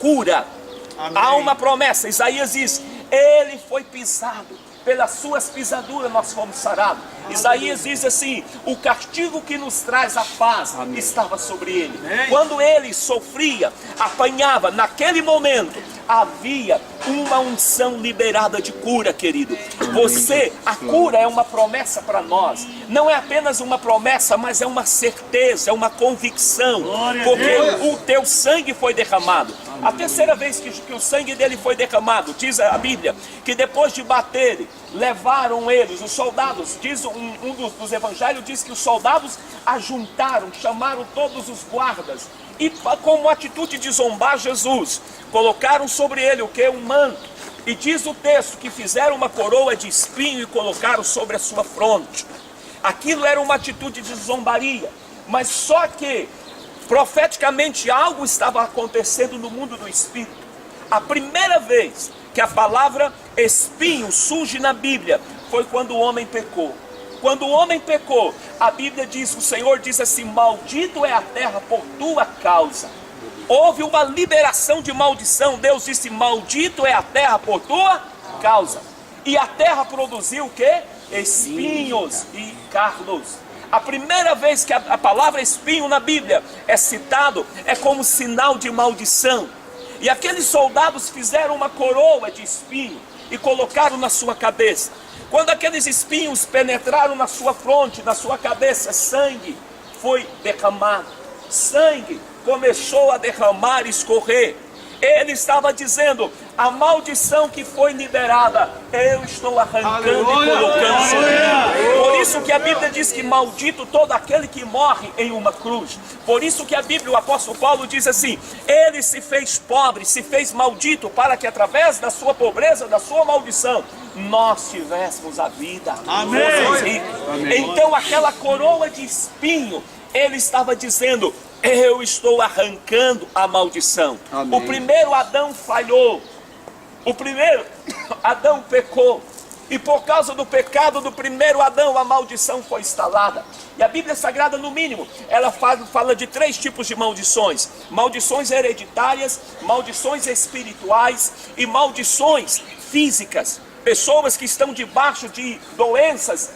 cura. Amém. Há uma promessa. Isaías diz: ele foi pisado, pelas suas pisaduras nós fomos sarados. Isaías diz assim: o castigo que nos traz a paz estava sobre ele. Quando ele sofria, apanhava, naquele momento havia uma unção liberada de cura, querido. A cura é uma promessa para nós. Não é apenas uma promessa, mas é uma certeza, é uma convicção. Porque o teu sangue foi derramado. A terceira vez que o sangue dele foi derramado, diz a Bíblia, que depois de baterem, levaram eles, os soldados, diz um dos evangelhos, diz que os soldados ajuntaram, chamaram todos os guardas, e como atitude de zombar Jesus, colocaram sobre ele o que? Um manto. E diz o texto que fizeram uma coroa de espinho e colocaram sobre a sua fronte. Aquilo era uma atitude de zombaria, mas só que profeticamente algo estava acontecendo no mundo do espírito. A primeira vez que a palavra espinho surge na Bíblia foi quando o homem pecou. Quando o homem pecou, a Bíblia diz, o Senhor diz assim: maldito é a terra por tua causa. Houve uma liberação de maldição. Deus disse: maldito é a terra por tua causa. E a terra produziu o quê? Espinhos e carnos. A primeira vez que a palavra espinho na Bíblia é citado, é como sinal de maldição. E aqueles soldados fizeram uma coroa de espinho e colocaram na sua cabeça. Quando aqueles espinhos penetraram na sua fronte, na sua cabeça, sangue foi derramado. Sangue começou a derramar e escorrer. Ele estava dizendo: a maldição que foi liberada, eu estou arrancando e colocando sobre ele. Por isso que a Bíblia diz que maldito todo aquele que morre em uma cruz. Por isso que a Bíblia, o apóstolo Paulo diz assim: ele se fez pobre, se fez maldito, para que através da sua pobreza, da sua maldição, nós tivéssemos a vida. Amém. Então aquela coroa de espinho, ele estava dizendo: eu estou arrancando a maldição. Amém. O primeiro Adão falhou. O primeiro Adão pecou. E por causa do pecado do primeiro Adão, a maldição foi instalada. E a Bíblia Sagrada, no mínimo, ela fala de 3 tipos de maldições: maldições hereditárias, maldições espirituais e maldições físicas. Pessoas que estão debaixo de doenças,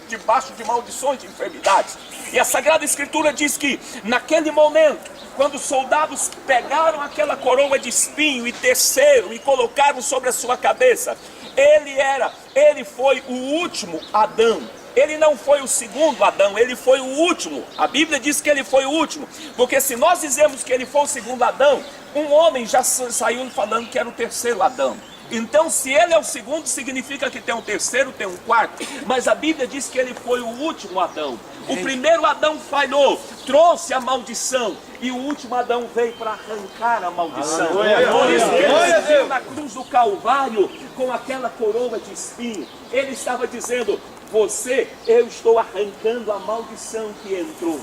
debaixo de maldições, de enfermidades. E a Sagrada Escritura diz que naquele momento, quando os soldados pegaram aquela coroa de espinho e teceram e colocaram sobre a sua cabeça, ele foi o último Adão. Ele não foi o segundo Adão, ele foi o último. A Bíblia diz que ele foi o último, porque se nós dizemos que ele foi o segundo Adão, um homem já saiu falando que era o terceiro Adão. Então, se ele é o segundo, significa que tem um terceiro, tem um quarto. Mas a Bíblia diz que ele foi o último Adão. O primeiro Adão falhou, trouxe a maldição, e o último Adão veio para arrancar a maldição. Por isso que ele veio na cruz do Calvário com aquela coroa de espinho. Ele estava dizendo: eu estou arrancando a maldição que entrou.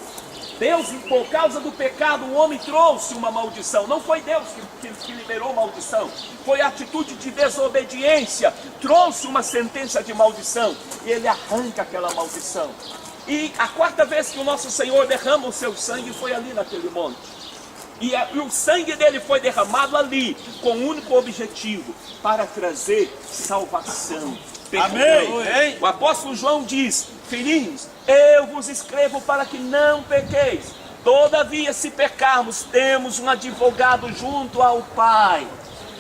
Deus, por causa do pecado, o homem trouxe uma maldição. Não foi Deus que liberou maldição. Foi a atitude de desobediência. Trouxe uma sentença de maldição. E ele arranca aquela maldição. E a 4ª vez que o nosso Senhor derrama o seu sangue foi ali naquele monte. E o sangue dele foi derramado ali, com o único objetivo: para trazer salvação. Amém. O apóstolo João diz: filhinhos, eu vos escrevo para que não pequeis. Todavia, se pecarmos, temos um advogado junto ao Pai,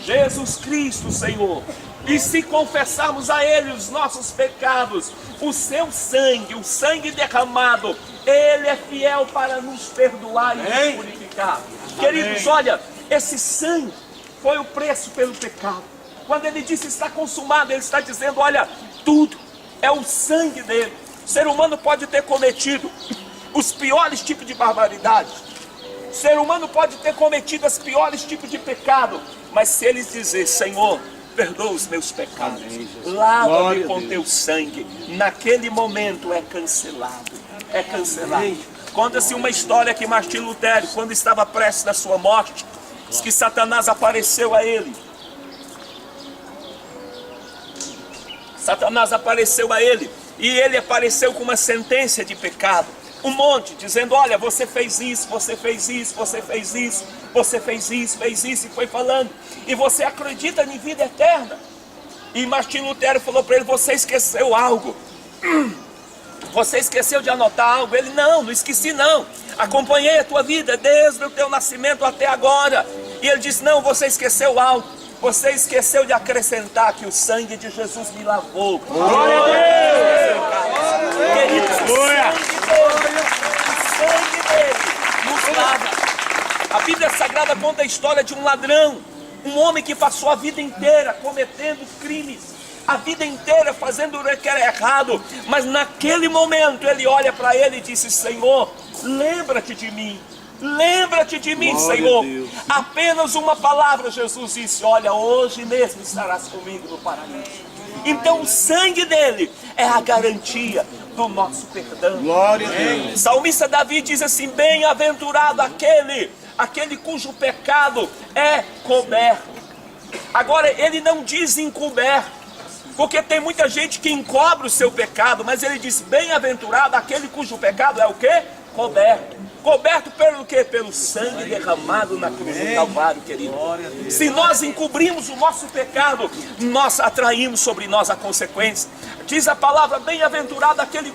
Jesus Cristo, Senhor. E se confessarmos a Ele os nossos pecados, o seu sangue, o sangue derramado, Ele é fiel para nos perdoar e nos purificar. Queridos, olha, esse sangue foi o preço pelo pecado. Quando ele disse está consumado, ele está dizendo: olha, tudo é o sangue dele. O ser humano pode ter cometido os piores tipos de barbaridade. O ser humano pode ter cometido os piores tipos de pecado. Mas se ele dizer: Senhor, perdoa os meus pecados, lava-me com teu sangue, naquele momento é cancelado. É cancelado. Conta-se uma história que Martim Lutero, quando estava prestes à sua morte, diz que Satanás apareceu a ele. Satanás apareceu a ele, e ele apareceu com uma sentença de pecado. um monte, dizendo: olha, você fez isso, você fez isso, você fez isso, você fez isso, e foi falando. E você acredita em vida eterna? E Martinho Lutero falou para ele: você esqueceu algo. Você esqueceu de anotar algo? Ele: não esqueci não. Acompanhei a tua vida desde o teu nascimento até agora. E ele disse: não, você esqueceu algo. Você esqueceu de acrescentar que o sangue de Jesus me lavou. Glória a Deus! Queridos, o sangue dele nos lava. A Bíblia Sagrada conta a história de um ladrão, um homem que passou a vida inteira cometendo crimes, a vida inteira fazendo o que era errado, mas naquele momento ele olha para ele e disse: Senhor, lembra-te de mim. Lembra-te de mim, Senhor. Apenas uma palavra, Jesus disse: olha, hoje mesmo estarás comigo no paraíso. Então o sangue dele é a garantia do nosso perdão. Glória a Deus. Salmista Davi diz assim: bem-aventurado aquele cujo pecado é coberto. Agora ele não diz encoberto, porque tem muita gente que encobre o seu pecado, mas ele diz: bem-aventurado aquele cujo pecado é o quê? Coberto. Coberto pelo quê? Pelo sangue derramado na cruz do Calvário, querido. Se nós encobrimos o nosso pecado, nós atraímos sobre nós a consequência. Diz a palavra: bem-aventurado aquele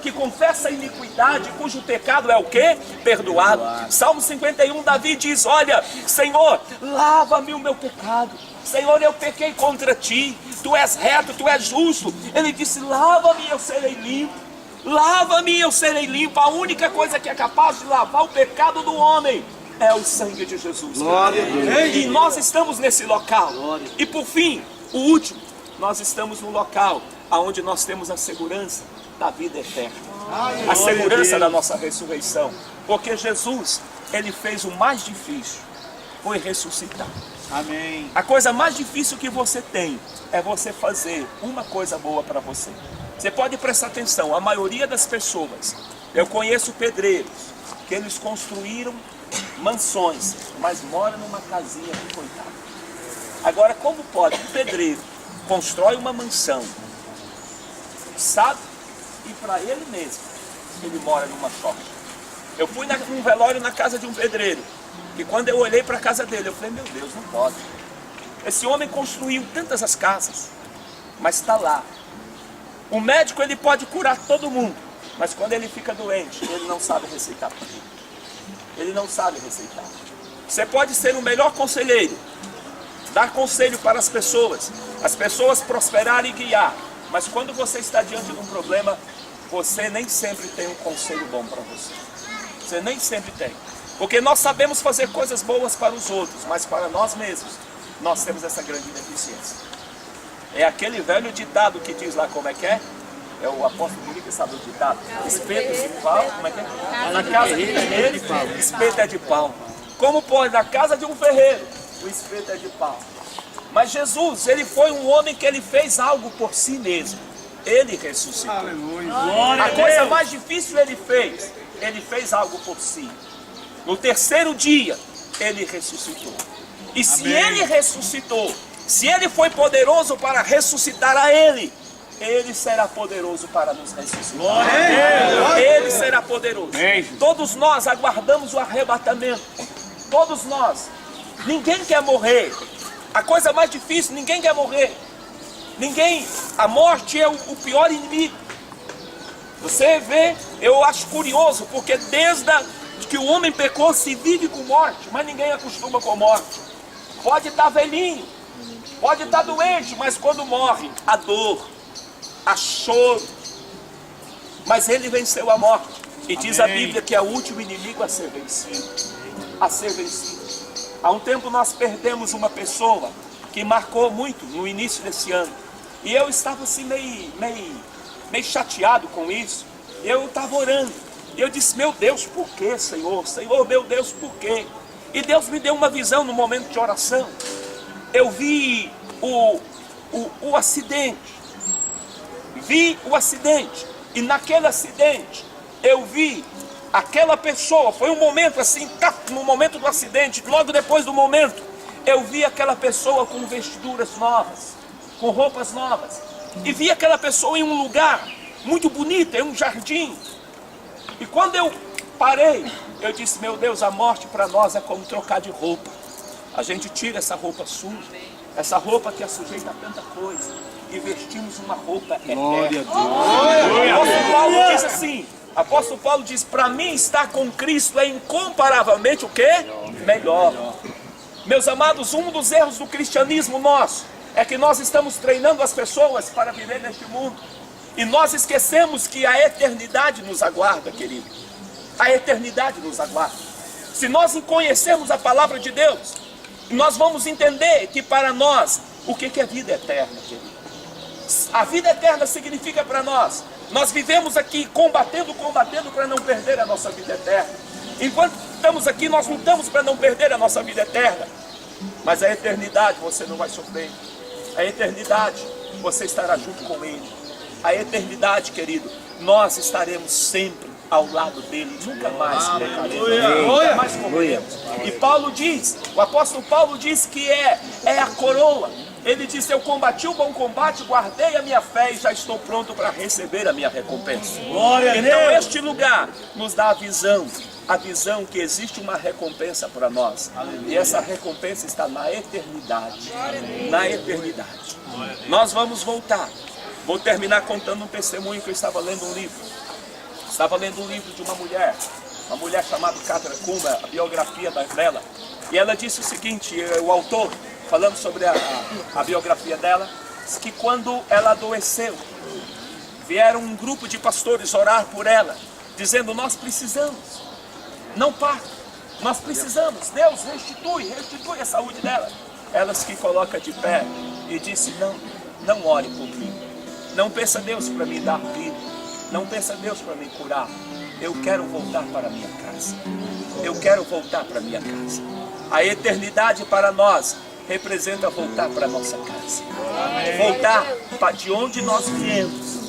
que confessa a iniquidade, cujo pecado é o quê? Perdoado. Salmo 51, Davi diz: olha, Senhor, lava-me o meu pecado. Senhor, eu pequei contra ti. Tu és reto, tu és justo. Ele disse: lava-me, eu serei limpo. Lava-me, eu serei limpo. A única coisa que é capaz de lavar o pecado do homem é o sangue de Jesus. Glória a Deus. E nós estamos nesse local. E por fim, o último, nós estamos no local onde nós temos a segurança da vida eterna, a segurança da nossa ressurreição. Porque Jesus, ele fez o mais difícil, foi ressuscitar. Amém. A coisa mais difícil que você tem é você fazer uma coisa boa para você. Você pode prestar atenção, a maioria das pessoas, eu conheço pedreiros, que eles construíram mansões, mas moram numa casinha de coitado. Agora, como pode um pedreiro constrói uma mansão, sabe, e para ele mesmo, ele mora numa choca? Eu fui num velório na casa de um pedreiro, que quando eu olhei para a casa dele, eu falei: meu Deus, não pode. Esse homem construiu tantas as casas, mas está lá. O médico, ele pode curar todo mundo, mas quando ele fica doente, ele não sabe receitar. Ele não sabe receitar. Você pode ser o melhor conselheiro, dar conselho para as pessoas prosperarem e guiar, mas quando você está diante de um problema, você nem sempre tem um conselho bom para você. Você nem sempre tem. Porque nós sabemos fazer coisas boas para os outros, mas para nós mesmos, nós temos essa grande deficiência. É aquele velho ditado que diz lá, como é que é? É o apóstolo Filipe que sabe o ditado. Espeto de pau, como é que é? Na casa de ferreiro, espeto é de pau. Como pode? Na casa de um ferreiro, o espeto é de pau. Mas Jesus, ele foi um homem que ele fez algo por si mesmo. Ele ressuscitou. Aleluia. A coisa mais difícil ele fez algo por si. No terceiro dia, ele ressuscitou. E se ele ressuscitou, se ele foi poderoso para ressuscitar a ele será poderoso para nos ressuscitar. Ele será poderoso. Todos nós aguardamos o arrebatamento. Todos nós. Ninguém quer morrer. A coisa mais difícil, ninguém quer morrer. A morte é o pior inimigo. Você vê, eu acho curioso, porque desde que o homem pecou se vive com morte, mas ninguém acostuma com morte. Pode estar velhinho, pode estar doente, mas quando morre, a dor, a choro. Mas ele venceu a morte. E diz a Bíblia que é o último inimigo a ser vencido. A ser vencido. Há um tempo nós perdemos uma pessoa que marcou muito no início desse ano. E eu estava assim meio chateado com isso. Eu estava orando. E eu disse: meu Deus, por que, Senhor? Senhor, meu Deus, por quê? E Deus me deu uma visão no momento de oração. Eu vi o acidente. Vi o acidente. E naquele acidente, eu vi aquela pessoa. Foi um momento assim, no momento do acidente, logo depois do momento, eu vi aquela pessoa com vestiduras novas, com roupas novas. E vi aquela pessoa em um lugar muito bonito, em um jardim. E quando eu parei, eu disse, meu Deus, a morte para nós é como trocar de roupa. A gente tira essa roupa suja, essa roupa que é sujeita a tanta coisa, e vestimos uma roupa eterna. O apóstolo Paulo diz assim, apóstolo Paulo diz, para mim estar com Cristo é incomparavelmente o quê? Melhor. Meus amados, um dos erros do cristianismo nosso é que nós estamos treinando as pessoas para viver neste mundo. E nós esquecemos que a eternidade nos aguarda, querido. A eternidade nos aguarda. Se nós conhecermos a palavra de Deus, nós vamos entender que para nós, o que é vida eterna, querido? A vida eterna significa para nós vivemos aqui combatendo para não perder a nossa vida eterna. Enquanto estamos aqui, nós lutamos para não perder a nossa vida eterna. Mas a eternidade você não vai sofrer. A eternidade você estará junto com Ele. A eternidade, querido, nós estaremos sempre ao lado dele, nunca mais pecaremos, nunca mais morreremos. E Paulo diz, o apóstolo Paulo diz que é a coroa. Ele diz, eu combati o bom combate, guardei a minha fé e já estou pronto para receber a minha recompensa. Então este lugar nos dá a visão que existe uma recompensa para nós. E essa recompensa está na eternidade. Na eternidade. Nós vamos voltar. Vou terminar contando um testemunho que eu estava lendo um livro. Estava lendo um livro de uma mulher chamada Catra Kuma, a biografia dela. E ela disse o seguinte, o autor, falando sobre a biografia dela, disse que quando ela adoeceu, vieram um grupo de pastores orar por ela, dizendo, nós precisamos, não parta, nós precisamos, Deus restitui a saúde dela. Ela se coloca de pé e disse, não ore por mim, não peça Deus para me dar vida, não peça Deus para me curar, eu quero voltar para a minha casa, eu quero voltar para a minha casa. A eternidade para nós representa voltar para a nossa casa, voltar para de onde nós viemos.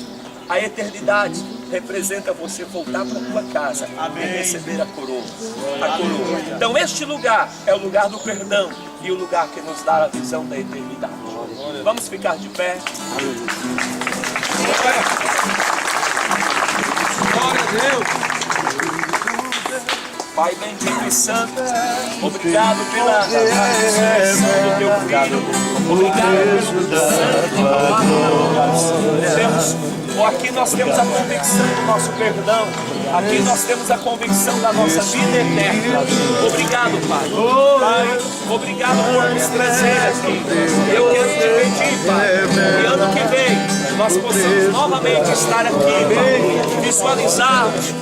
A eternidade representa você voltar para a tua casa e receber a coroa. Então este lugar é o lugar do perdão e o lugar que nos dá a visão da eternidade. Vamos ficar de pé. Glória a Deus. Pai bendito e santo, obrigado pela ressurreição do teu filho, obrigado pelo sangue derramado. Deus, aqui nós temos a convicção do nosso perdão, aqui nós temos a convicção da nossa vida eterna. Obrigado, Pai. Pai, obrigado por nos trazer aqui. Eu quero te pedir, Pai, que ano que vem nós possamos novamente estar aqui, Pai, visualizarmos o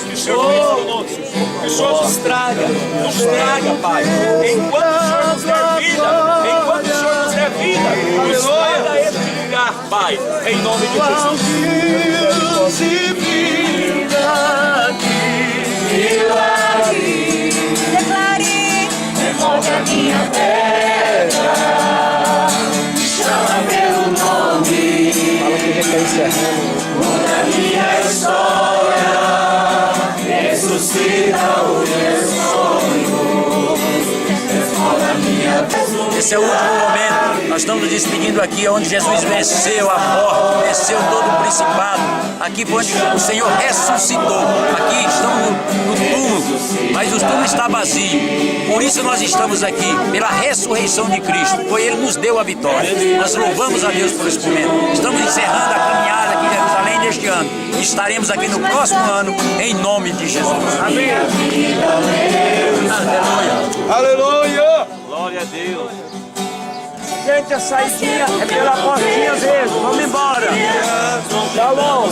que o Senhor fez conosco. Que o Senhor nos traga, Pai, enquanto o Senhor nos der vida, nos traga este lugar, Pai, em nome de Jesus. Declare, envolve a minha terra, chama meu nome, muda a minha história, ressuscita o meu sonho, transforma a minha pessoa. Esse é o último momento, nós estamos nos despedindo aqui onde Jesus venceu a morte, venceu todo o principado, aqui foi onde o Senhor ressuscitou, aqui estamos no túmulo, mas o túmulo está vazio, por isso nós estamos aqui, pela ressurreição de Cristo, foi Ele que nos deu a vitória, nós louvamos a Deus por esse momento, estamos encerrando a caminhada aqui em Jerusalém deste ano, e estaremos aqui no próximo ano, em nome de Jesus. Amém. Aleluia. Aleluia. Glória a Deus. Gente, a saidinha é pela portinha mesmo. Vamos embora. Shalom.